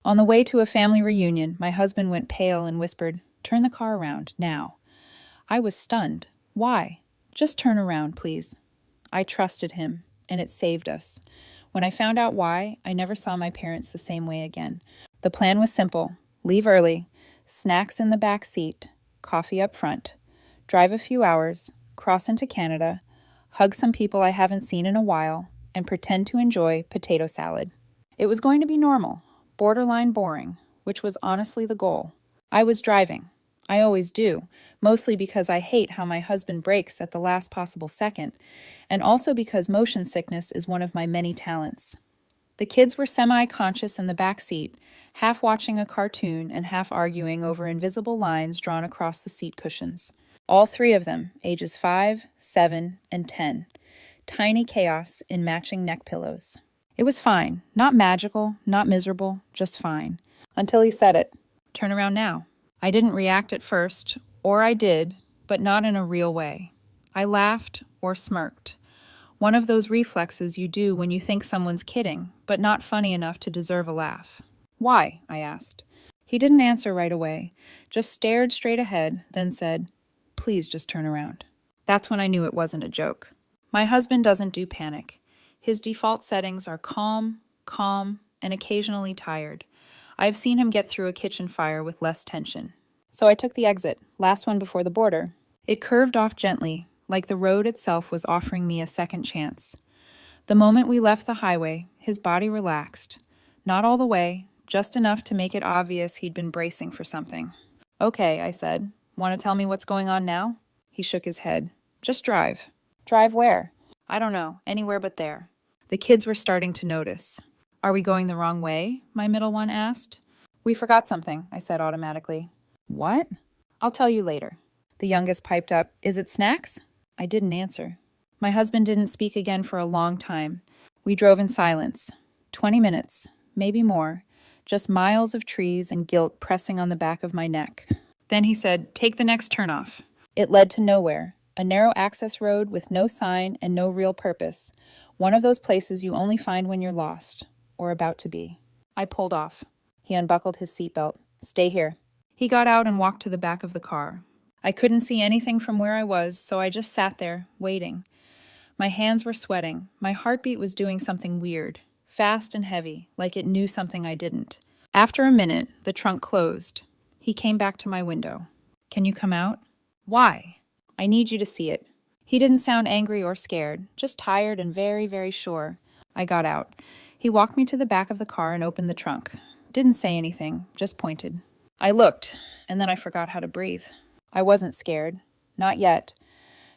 On the way to a family reunion, my husband went pale and whispered, "Turn the car around, now." I was stunned. Why? Just turn around, please. I trusted him, and it saved us. When I found out why, I never saw my parents the same way again. The plan was simple: leave early, snacks in the back seat, coffee up front, drive a few hours, cross into Canada, hug some people I haven't seen in a while, and pretend to enjoy potato salad. It was going to be normal, borderline boring, which was honestly the goal. I was driving. I always do, mostly because I hate how my husband brakes at the last possible second, and also because motion sickness is one of my many talents. The kids were semi-conscious in the back seat, half watching a cartoon and half arguing over invisible lines drawn across the seat cushions. All three of them, ages 5, 7, and 10. Tiny chaos in matching neck pillows. It was fine. Not magical, not miserable, just fine. Until he said it. Turn around now. I didn't react at first, or I did, but not in a real way. I laughed or smirked. One of those reflexes you do when you think someone's kidding, but not funny enough to deserve a laugh. "Why?" I asked. He didn't answer right away, just stared straight ahead, then said, "Please just turn around." That's when I knew it wasn't a joke. My husband doesn't do panic. His default settings are calm, and occasionally tired. I've seen him get through a kitchen fire with less tension. So I took the exit, last one before the border. It curved off gently, like the road itself was offering me a second chance. The moment we left the highway, his body relaxed. Not all the way, just enough to make it obvious he'd been bracing for something. "Okay," I said. "Want to tell me what's going on now?" He shook his head. "Just drive." "Drive where?" "I don't know. Anywhere but there." The kids were starting to notice. "Are we going the wrong way?" my middle one asked. "We forgot something," I said automatically. "What?" "I'll tell you later." The youngest piped up, "Is it snacks?" I didn't answer. My husband didn't speak again for a long time. We drove in silence. 20 minutes, maybe more. Just miles of trees and guilt pressing on the back of my neck. Then he said, "Take the next turnoff." It led to nowhere. A narrow access road with no sign and no real purpose. One of those places you only find when you're lost, or about to be. I pulled off. He unbuckled his seatbelt. "Stay here." He got out and walked to the back of the car. I couldn't see anything from where I was, so I just sat there, waiting. My hands were sweating. My heartbeat was doing something weird, fast and heavy, like it knew something I didn't. After a minute, the trunk closed. He came back to my window. "Can you come out?" "Why?" "I need you to see it." He didn't sound angry or scared, just tired and very, very sure. I got out. He walked me to the back of the car and opened the trunk. Didn't say anything, just pointed. I looked, and then I forgot how to breathe. I wasn't scared. Not yet.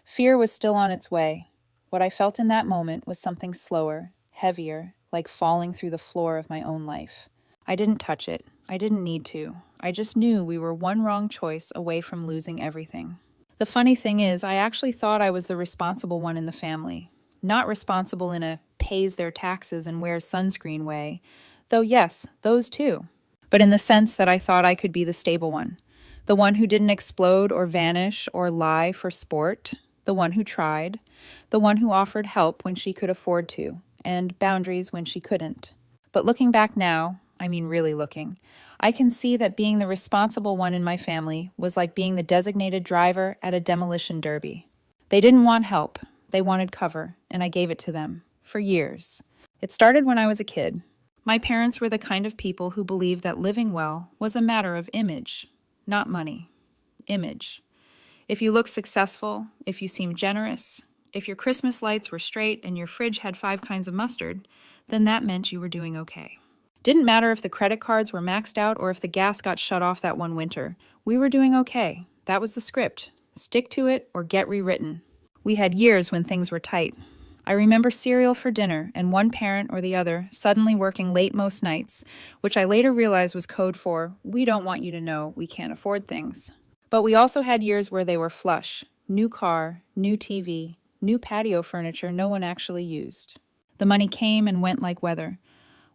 Fear was still on its way. What I felt in that moment was something slower, heavier, like falling through the floor of my own life. I didn't touch it. I didn't need to. I just knew we were one wrong choice away from losing everything. The funny thing is, I actually thought I was the responsible one in the family. Not responsible in a pays their taxes and wears sunscreen way, though yes, those too. But in the sense that I thought I could be the stable one. The one who didn't explode or vanish or lie for sport. The one who tried. The one who offered help when she could afford to, and boundaries when she couldn't. But looking back now, I mean really looking, I can see that being the responsible one in my family was like being the designated driver at a demolition derby. They didn't want help. They wanted cover, and I gave it to them. For years. It started when I was a kid. My parents were the kind of people who believed that living well was a matter of image, not money. Image. If you looked successful, if you seemed generous, if your Christmas lights were straight and your fridge had 5 kinds of mustard, then that meant you were doing okay. Didn't matter if the credit cards were maxed out or if the gas got shut off that one winter. We were doing okay. That was the script. Stick to it or get rewritten. We had years when things were tight. I remember cereal for dinner and one parent or the other suddenly working late most nights, which I later realized was code for, "We don't want you to know we can't afford things." But we also had years where they were flush. New car, new TV, new patio furniture no one actually used. The money came and went like weather.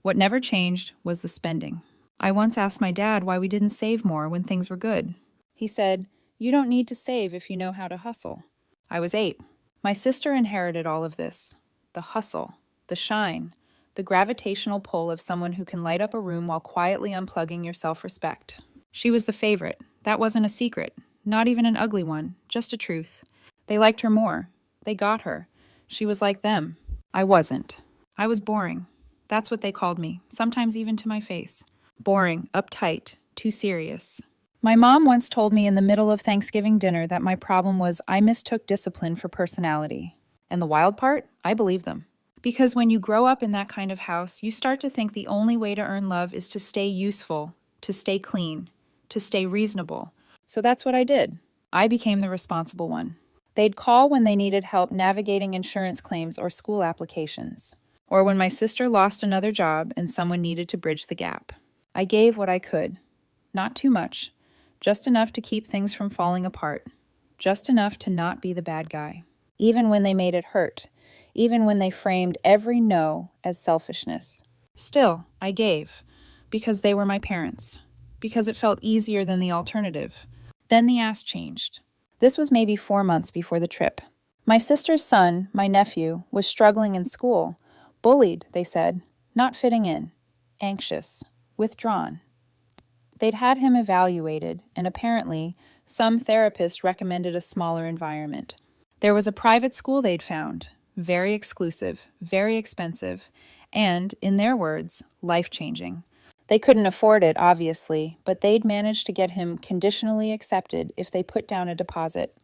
What never changed was the spending. I once asked my dad why we didn't save more when things were good. He said, "You don't need to save if you know how to hustle." I was 8. My sister inherited all of this. The hustle, the shine, the gravitational pull of someone who can light up a room while quietly unplugging your self-respect. She was the favorite. That wasn't a secret. Not even an ugly one, just a truth. They liked her more. They got her. She was like them. I wasn't. I was boring. That's what they called me, sometimes even to my face. Boring, uptight, too serious. My mom once told me in the middle of Thanksgiving dinner that my problem was I mistook discipline for personality. And the wild part? I believe them. Because when you grow up in that kind of house, you start to think the only way to earn love is to stay useful, to stay clean, to stay reasonable. So that's what I did. I became the responsible one. They'd call when they needed help navigating insurance claims or school applications, or when my sister lost another job and someone needed to bridge the gap. I gave what I could. Not too much, just enough to keep things from falling apart, just enough to not be the bad guy. Even when they made it hurt, even when they framed every no as selfishness. Still, I gave, because they were my parents, because it felt easier than the alternative. Then the ass changed. This was maybe 4 months before the trip. My sister's son, my nephew, was struggling in school. Bullied, they said, not fitting in, anxious, withdrawn. They'd had him evaluated, and apparently, some therapist recommended a smaller environment. There was a private school they'd found, very exclusive, very expensive, and, in their words, life-changing. They couldn't afford it, obviously, but they'd managed to get him conditionally accepted if they put down a deposit.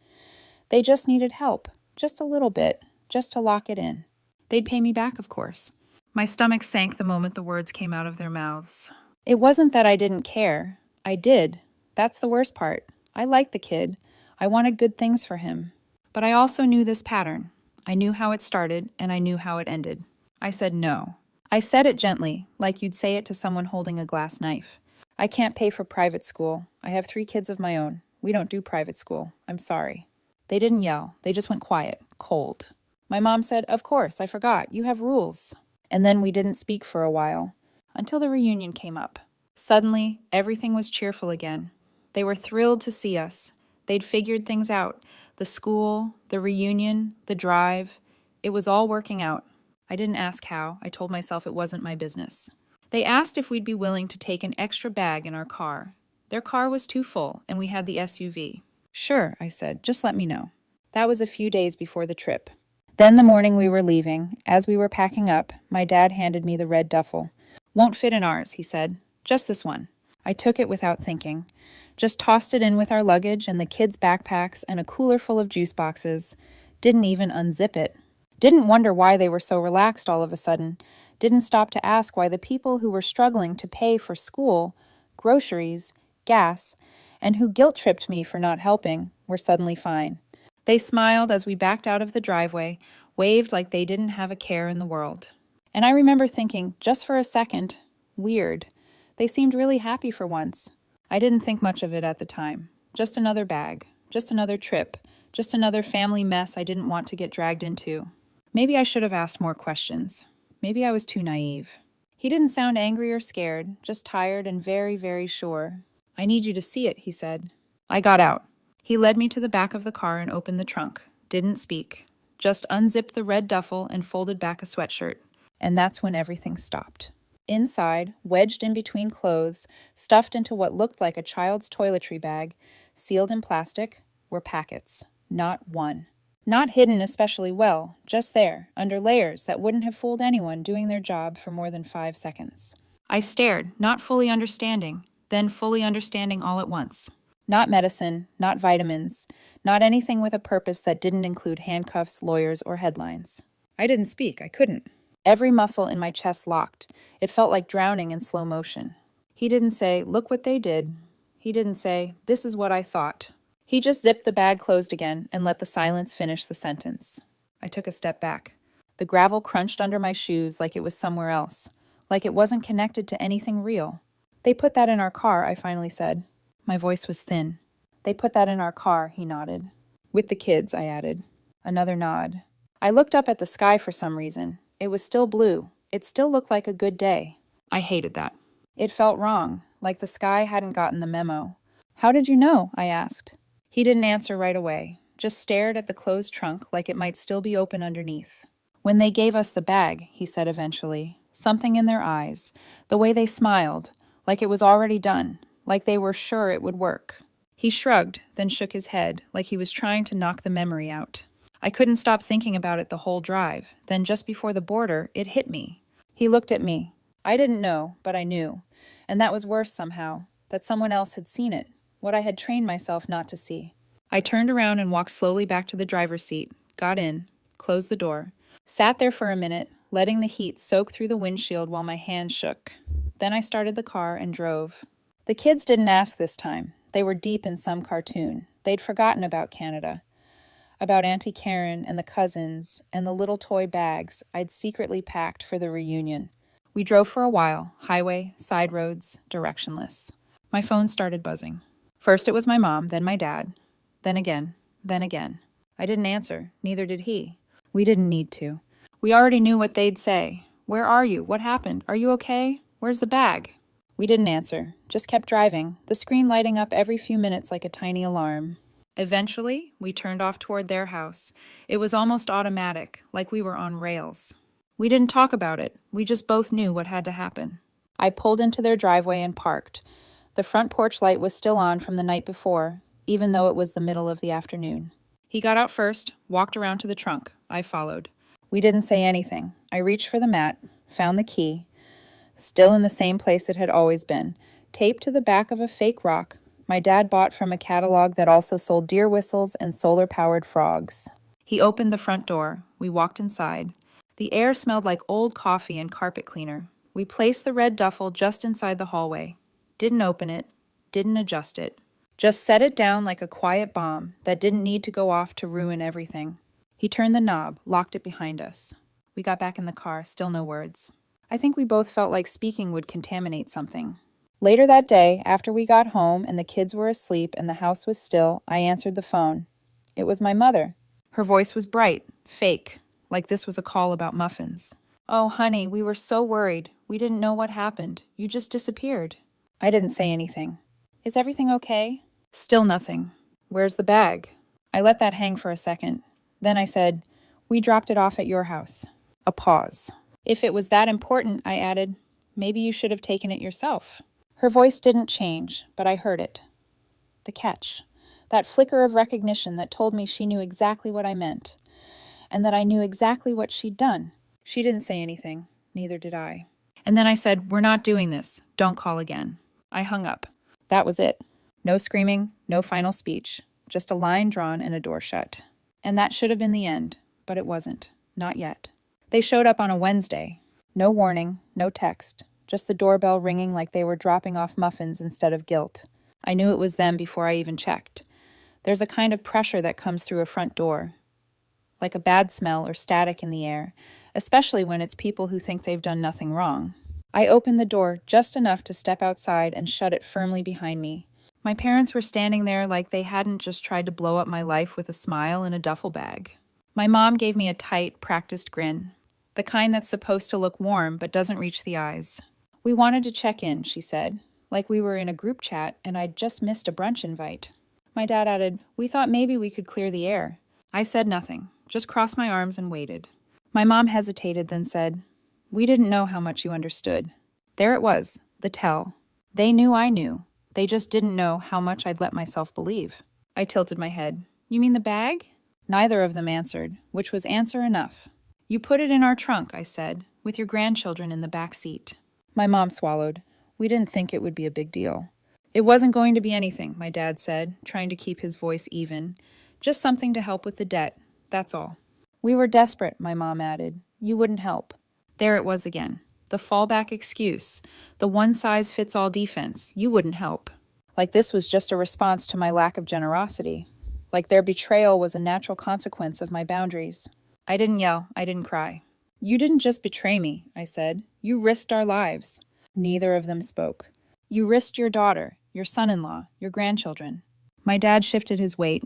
They just needed help, just a little bit, just to lock it in. They'd pay me back, of course. My stomach sank the moment the words came out of their mouths. It wasn't that I didn't care. I did. That's the worst part. I liked the kid. I wanted good things for him. But I also knew this pattern. I knew how it started, and I knew how it ended. I said no. I said it gently, like you'd say it to someone holding a glass knife. I can't pay for private school. I have 3 kids of my own. We don't do private school. I'm sorry. They didn't yell. They just went quiet, cold. My mom said, of course, I forgot. You have rules. And then we didn't speak for a while, until the reunion came up. Suddenly, everything was cheerful again. They were thrilled to see us. They'd figured things out. The school, the reunion, the drive. It was all working out. I didn't ask how. I told myself it wasn't my business. They asked if we'd be willing to take an extra bag in our car. Their car was too full, and we had the SUV. Sure, I said. Just let me know. That was a few days before the trip. Then the morning we were leaving, as we were packing up, my dad handed me the red duffel. Won't fit in ours, he said. Just this one. I took it without thinking. Just tossed it in with our luggage and the kids' backpacks and a cooler full of juice boxes. Didn't even unzip it. Didn't wonder why they were so relaxed all of a sudden. Didn't stop to ask why the people who were struggling to pay for school, groceries, gas, and who guilt-tripped me for not helping, were suddenly fine. They smiled as we backed out of the driveway, waved like they didn't have a care in the world. And I remember thinking, just for a second, weird. They seemed really happy for once. I didn't think much of it at the time. Just another bag, just another trip, just another family mess I didn't want to get dragged into. Maybe I should have asked more questions. Maybe I was too naive. He didn't sound angry or scared, just tired and very, very sure. I need you to see it, he said. I got out. He led me to the back of the car and opened the trunk. Didn't speak. Just unzipped the red duffel and folded back a sweatshirt. And that's when everything stopped. Inside, wedged in between clothes, stuffed into what looked like a child's toiletry bag, sealed in plastic, were packets. Not one. Not hidden especially well, just there, under layers that wouldn't have fooled anyone doing their job for more than 5 seconds. I stared, not fully understanding, then fully understanding all at once. Not medicine, not vitamins, not anything with a purpose that didn't include handcuffs, lawyers, or headlines. I didn't speak. I couldn't. Every muscle in my chest locked. It felt like drowning in slow motion. He didn't say, look what they did. He didn't say, this is what I thought. He just zipped the bag closed again and let the silence finish the sentence. I took a step back. The gravel crunched under my shoes like it was somewhere else, like it wasn't connected to anything real. They put that in our car, I finally said. My voice was thin. They put that in our car, he nodded. With the kids, I added. Another nod. I looked up at the sky for some reason. It was still blue. It still looked like a good day. I hated that. It felt wrong, like the sky hadn't gotten the memo. How did you know? I asked. He didn't answer right away, just stared at the closed trunk like it might still be open underneath. When they gave us the bag, he said eventually, Something in their eyes, the way they smiled, like it was already done, like they were sure it would work. He shrugged, then shook his head, like he was trying to knock the memory out. I couldn't stop thinking about it the whole drive. Then just before the border, it hit me. He looked at me. I didn't know, but I knew. And that was worse somehow, that someone else had seen it, what I had trained myself not to see. I turned around and walked slowly back to the driver's seat, got in, closed the door, sat there for a minute, letting the heat soak through the windshield while my hands shook. Then I started the car and drove. The kids didn't ask this time. They were deep in some cartoon. They'd forgotten about Canada, about Auntie Karen and the cousins and the little toy bags I'd secretly packed for the reunion. We drove for a while, highway, side roads, directionless. My phone started buzzing. First it was my mom, then my dad, then again, then again. I didn't answer, neither did he. We didn't need to. We already knew what they'd say. Where are you? What happened? Are you okay? Where's the bag? We didn't answer, just kept driving, the screen lighting up every few minutes like a tiny alarm. Eventually, we turned off toward their house. It was almost automatic, like we were on rails. We didn't talk about it. We just both knew what had to happen. I pulled into their driveway and parked. The front porch light was still on from the night before, even though it was the middle of the afternoon. He got out first, walked around to the trunk. I followed. We didn't say anything. I reached for the mat, found the key, still in the same place it had always been, taped to the back of a fake rock my dad bought from a catalog that also sold deer whistles and solar-powered frogs. He opened the front door. We walked inside. The air smelled like old coffee and carpet cleaner. We placed the red duffel just inside the hallway. Didn't open it. Didn't adjust it. Just set it down like a quiet bomb that didn't need to go off to ruin everything. He turned the knob, locked it behind us. We got back in the car, still no words. I think we both felt like speaking would contaminate something. Later that day, after we got home and the kids were asleep and the house was still, I answered the phone. It was my mother. Her voice was bright, fake, like this was a call about muffins. Oh, honey, we were so worried. We didn't know what happened. You just disappeared. I didn't say anything. Is everything okay? Still nothing. Where's the bag? I let that hang for a second. Then I said, we dropped it off at your house. A pause. If it was that important, I added, maybe you should have taken it yourself. Her voice didn't change, but I heard it. The catch. That flicker of recognition that told me she knew exactly what I meant, and that I knew exactly what she'd done. She didn't say anything. Neither did I. And then I said, we're not doing this. Don't call again. I hung up. That was it. No screaming, no final speech. Just a line drawn and a door shut. And that should have been the end, but it wasn't. Not yet. They showed up on a Wednesday. No warning, no text. Just the doorbell ringing like they were dropping off muffins instead of guilt. I knew it was them before I even checked. There's a kind of pressure that comes through a front door, like a bad smell or static in the air, especially when it's people who think they've done nothing wrong. I opened the door just enough to step outside and shut it firmly behind me. My parents were standing there like they hadn't just tried to blow up my life with a smile and a duffel bag. My mom gave me a tight, practiced grin, the kind that's supposed to look warm but doesn't reach the eyes. We wanted to check in, she said, like we were in a group chat and I'd just missed a brunch invite. My dad added, we thought maybe we could clear the air. I said nothing, just crossed my arms and waited. My mom hesitated, then said, we didn't know how much you understood. There it was, the tell. They knew I knew. They just didn't know how much I'd let myself believe. I tilted my head. You mean the bag? Neither of them answered, which was answer enough. You put it in our trunk, I said, with your grandchildren in the back seat. My mom swallowed. We didn't think it would be a big deal. It wasn't going to be anything, my dad said, trying to keep his voice even. Just something to help with the debt, that's all. We were desperate, my mom added. You wouldn't help. There it was again. The fallback excuse. The one-size-fits-all defense. You wouldn't help. Like this was just a response to my lack of generosity. Like their betrayal was a natural consequence of my boundaries. I didn't yell. I didn't cry. You didn't just betray me, I said. You risked our lives. Neither of them spoke. You risked your daughter, your son-in-law, your grandchildren. My dad shifted his weight.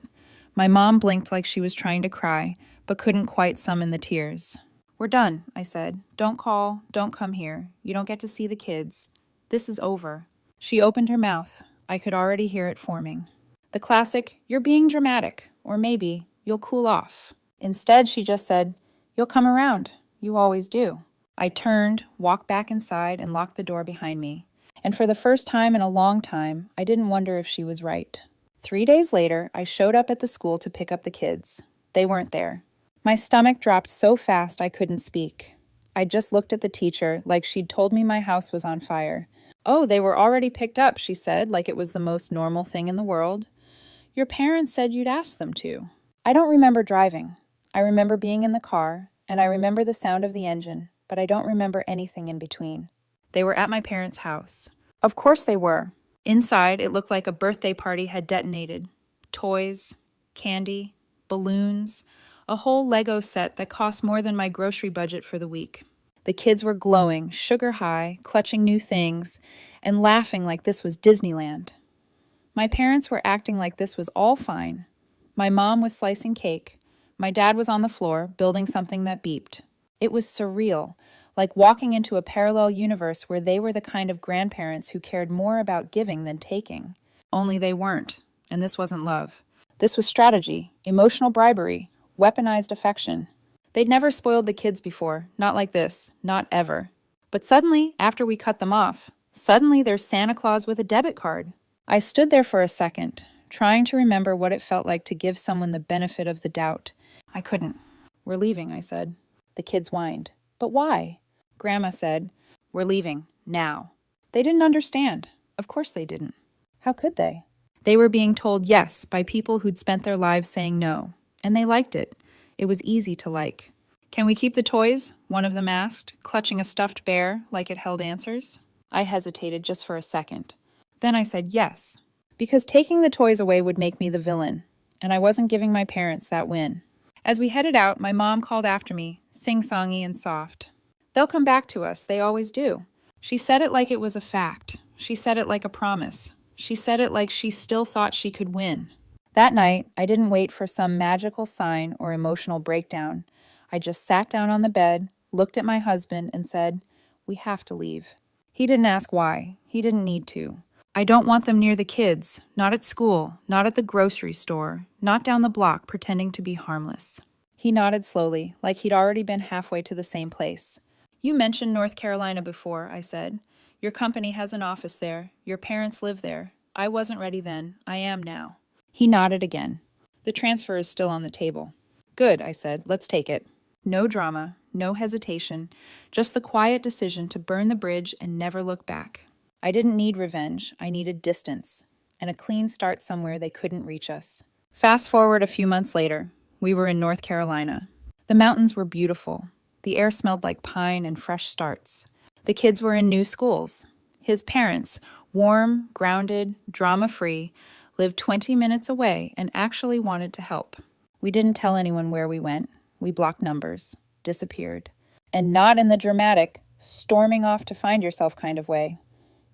My mom blinked like she was trying to cry, but couldn't quite summon the tears. We're done, I said. Don't call, don't come here. You don't get to see the kids. This is over. She opened her mouth. I could already hear it forming. The classic, you're being dramatic, or maybe, you'll cool off. Instead, she just said, you'll come around. You always do. I turned, walked back inside, and locked the door behind me. And for the first time in a long time, I didn't wonder if she was right. 3 days later, I showed up at the school to pick up the kids. They weren't there. My stomach dropped so fast I couldn't speak. I just looked at the teacher like she'd told me my house was on fire. "Oh, they were already picked up," she said, like it was the most normal thing in the world. "Your parents said you'd ask them to." I don't remember driving. I remember being in the car, and I remember the sound of the engine, but I don't remember anything in between. They were at my parents' house. Of course they were. Inside, it looked like a birthday party had detonated. Toys, candy, balloons, a whole Lego set that cost more than my grocery budget for the week. The kids were glowing, sugar high, clutching new things, and laughing like this was Disneyland. My parents were acting like this was all fine. My mom was slicing cake. My dad was on the floor, building something that beeped. It was surreal, like walking into a parallel universe where they were the kind of grandparents who cared more about giving than taking. Only they weren't, and this wasn't love. This was strategy, emotional bribery, weaponized affection. They'd never spoiled the kids before, not like this, not ever. But suddenly, after we cut them off, suddenly there's Santa Claus with a debit card. I stood there for a second, trying to remember what it felt like to give someone the benefit of the doubt. I couldn't. "We're leaving," I said. The kids whined. "But why?" Grandma said, "We're leaving, now." They didn't understand. Of course they didn't. How could they? They were being told yes by people who'd spent their lives saying no, and they liked it. It was easy to like. "Can we keep the toys?" one of them asked, clutching a stuffed bear like it held answers. I hesitated just for a second. Then I said yes, because taking the toys away would make me the villain, and I wasn't giving my parents that win. As we headed out, my mom called after me, sing-songy and soft. "They'll come back to us, they always do." She said it like it was a fact. She said it like a promise. She said it like she still thought she could win. That night, I didn't wait for some magical sign or emotional breakdown. I just sat down on the bed, looked at my husband, and said, "We have to leave." He didn't ask why. He didn't need to. "I don't want them near the kids, not at school, not at the grocery store, not down the block pretending to be harmless." He nodded slowly, like he'd already been halfway to the same place. "You mentioned North Carolina before," I said. "Your company has an office there. Your parents live there. I wasn't ready then. I am now." He nodded again. "The transfer is still on the table." "Good," I said. "Let's take it." No drama, no hesitation, just the quiet decision to burn the bridge and never look back. I didn't need revenge. I needed distance, and a clean start somewhere they couldn't reach us. Fast forward a few months later. We were in North Carolina. The mountains were beautiful. The air smelled like pine and fresh starts. The kids were in new schools. His parents, warm, grounded, drama-free, lived 20 minutes away and actually wanted to help. We didn't tell anyone where we went. We blocked numbers, disappeared. And not in the dramatic, storming off to find yourself kind of way.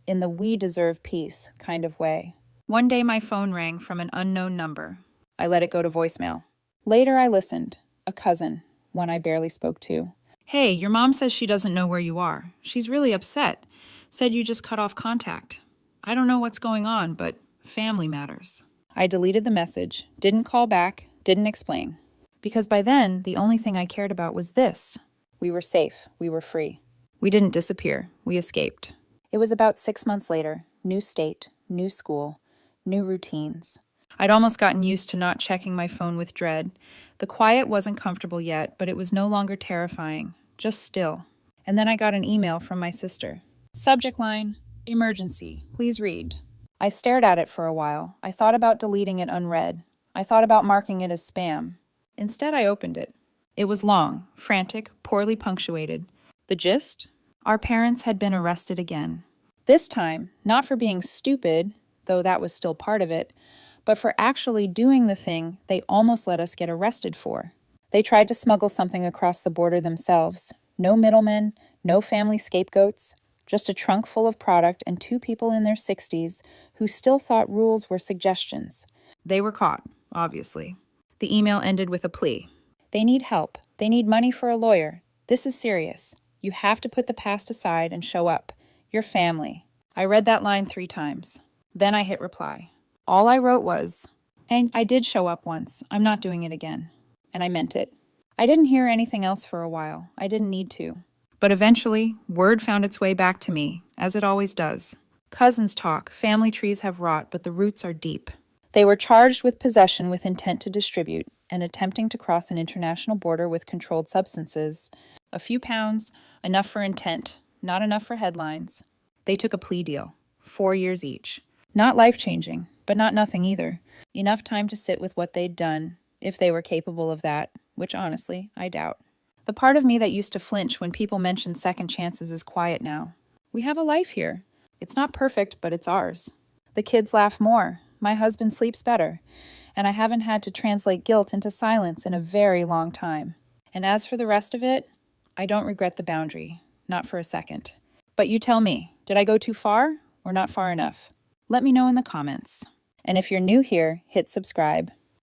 In the "we deserve peace" kind of way. One day my phone rang from an unknown number. I let it go to voicemail. Later I listened. A cousin, one I barely spoke to. "Hey, your mom says she doesn't know where you are. She's really upset. Said you just cut off contact. I don't know what's going on, but family matters." I deleted the message, didn't call back, didn't explain. Because by then, the only thing I cared about was this. We were safe. We were free. We didn't disappear. We escaped. It was about 6 months later. New state, new school, new routines. I'd almost gotten used to not checking my phone with dread. The quiet wasn't comfortable yet, but it was no longer terrifying, just still. And then I got an email from my sister. Subject line, "Emergency. Please read." I stared at it for a while. I thought about deleting it unread. I thought about marking it as spam. Instead, I opened it. It was long, frantic, poorly punctuated. The gist? Our parents had been arrested again. This time, not for being stupid, though that was still part of it, but for actually doing the thing they almost let us get arrested for. They tried to smuggle something across the border themselves. No middlemen, no family scapegoats, just a trunk full of product and 2 people in their 60s who still thought rules were suggestions. They were caught, obviously. The email ended with a plea. "They need help. They need money for a lawyer. This is serious. You have to put the past aside and show up. Your family." I read that line 3 times. Then I hit reply. All I wrote was, "And I did show up once. I'm not doing it again." And I meant it. I didn't hear anything else for a while. I didn't need to. But eventually, word found its way back to me, as it always does. Cousins talk, family trees have rot, but the roots are deep. They were charged with possession with intent to distribute and attempting to cross an international border with controlled substances. A few pounds, enough for intent, not enough for headlines. They took a plea deal, 4 years each. Not life-changing, but not nothing either. Enough time to sit with what they'd done, if they were capable of that, which honestly, I doubt. The part of me that used to flinch when people mentioned second chances is quiet now. We have a life here. It's not perfect, but it's ours. The kids laugh more. My husband sleeps better. And I haven't had to translate guilt into silence in a very long time. And as for the rest of it, I don't regret the boundary. Not for a second. But you tell me, did I go too far or not far enough? Let me know in the comments. And if you're new here, hit subscribe.